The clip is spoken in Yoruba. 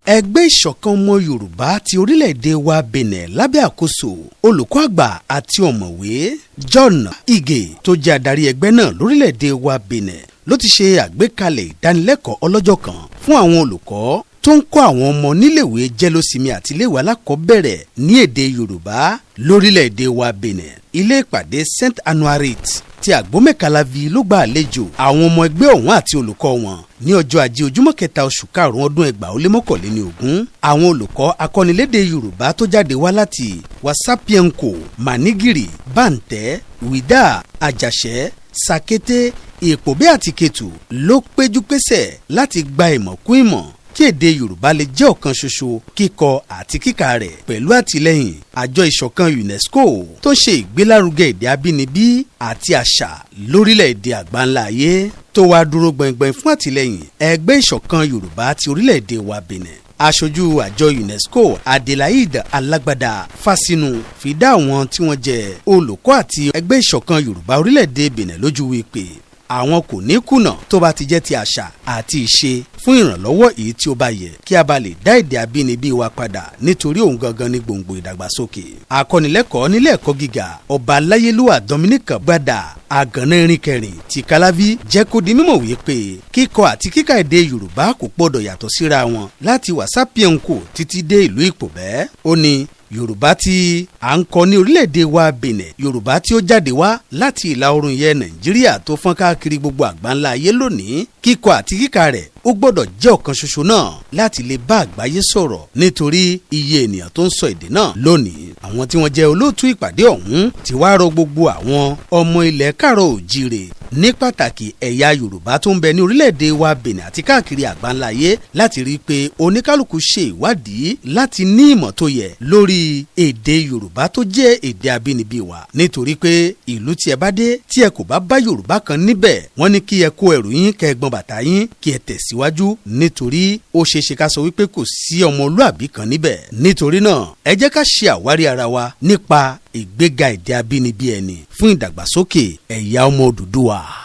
Egbe Isokan ọmọ Yorùbá ti orílẹ̀-èdè wa Bénin lábẹ́ àkóso olùkọ́ àgbà àti ọ̀mọ̀wé John Ige tó jẹ́ adarí ẹgbẹ́ náà lórílẹ̀-èdè wa Bénin ló ti ṣe àgbékalẹ̀ ìdánilẹ́kọ̀ọ́ ọlọ́jọ́ kan fún àwọn olùkọ́ tó ń kọ́ àwọn ọmọ níléèwé jęleosimi àti iléèwé alakobęrę ní èdè Yorùbá lórílẹ̀-èdè wa Bénin. Ilé ìpàdé Saint Anuarit ti Abomey-Calavi ló gba àlejò àwọn ọmọ ẹgbẹ́ ọ̀hún àti olùkọ́ wọn ní ọjọ́ ajé ojúmọ́ kẹta oṣù karùn-ún ọdún 2021. Àwọn olùkọ́ akọ́nilédè Yorùbá tó jáde wá láti Wasapienko, Manigiri, Bantẹ, Wida, Àjàṣẹ́, Sakete, Ìpòbé àti Ketu ló péjú pésẹ̀ láti gba ìmọ̀ kún ìmọ̀ kí èdè Yorùbá lè jẹ́ ọ̀kan ṣoṣo kíkọ àti kíkà rẹ̀ pẹ̀lú àtìlẹ́yìn àjọ ìṣọ̀kan UNESCO tó ń ṣe ìgbélárugẹ èdè abínibí àti àṣà lórílẹ̀‐èdè àgbáńlá ayé tó wá dúró gbọ̀ngbọ̀n fún àtìlẹ́yìn ẹgbẹ́ ìṣọ̀kan Yorùbá ti orílẹ̀‐èdè wa Bénin. Aṣojú àjọ UNESCO Adelaide Alágbádá Fásínú fi dá àwọn tí wọ́n jẹ́ olùkọ́ àti ẹgbẹ́ ìṣọ̀kan Yorùbá orílẹ̀‐èdè Bénin lójú wípé àwọn kò ní kùnà tó bá ti jẹ́ ti àṣà àti ìṣe fún ìrànlọ́wọ́ èyí tí ó bá yẹ kí a bá lè dá èdè abínibí wa padà nítorí òun gangan ní gbòǹgbò ìdàgbàsókè. Akọ́nilẹ́kọ̀ọ́ nílé ẹ̀kọ́ gíga ọba ayelujara Dominic Gbada Àgànná kẹrin ti Calavi jẹ́ kó di mímọ̀ wípé kíkọ àti kíkà èdè Yorùbá kò gbọ́dọ̀ yàtọ̀ síra wọn láti Wasapienko títí dé ìlú Ìpòbẹ́. Ó ní Yorùbá tí à ń kọ́ ní orílẹ̀-èdè wa Bénin, Yorùbá tí ó jáde wá láti ìlà oòrùn ilẹ̀ Nàìjíríà tó fọ́n káàkiri gbogbo àgbáńlá ayé lónìí, kíkọ àti kíkà rẹ̀ ó gbọ́dọ̀ jẹ́ ọ̀kan ṣoṣo náà láti lè bá àgbáyé sọ̀rọ̀ nítorí iye ènìyàn tó ń sọ èdè náà lónìí. Àwọn tí wọ́n jẹ́ olóòtú ìpàdé ọ̀hún ti wá rọ gbogbo àwọn ọmọ ilẹ̀ káàrọ̀ òjíire ní pàtàkì ẹ̀yà Yorùbá tó ń bẹ ní orílẹ̀-èdè wa Bénin àti káàkiri àgbáńlá ayé láti rí i pé oníkálukú ṣe ìwádìí láti ní ìmọ̀ tó yẹ lórí èdè Yorùbá tó jẹ́ èdè abínibí wa, nítorí pé ìlú tí ẹ bá dé tí ẹ kò bá bá Yorùbá kan níbẹ̀, wọ́n ní kí ẹ kó ẹrù yín kẹ́ ẹ gbọ́n bàtà yín kí ẹ tẹ̀síwájú, nítorí ó ṣeéṣe ká sọ wípé kò sí ọmọlúàbí kan níbẹ̀. Nítorí náà ẹ jẹ́ ká ṣe àwárí ara wa nípa ìgbéga èdè abínibí ẹni fún ìdàgbàsókè ẹ̀yà ọmọ Odùduwà.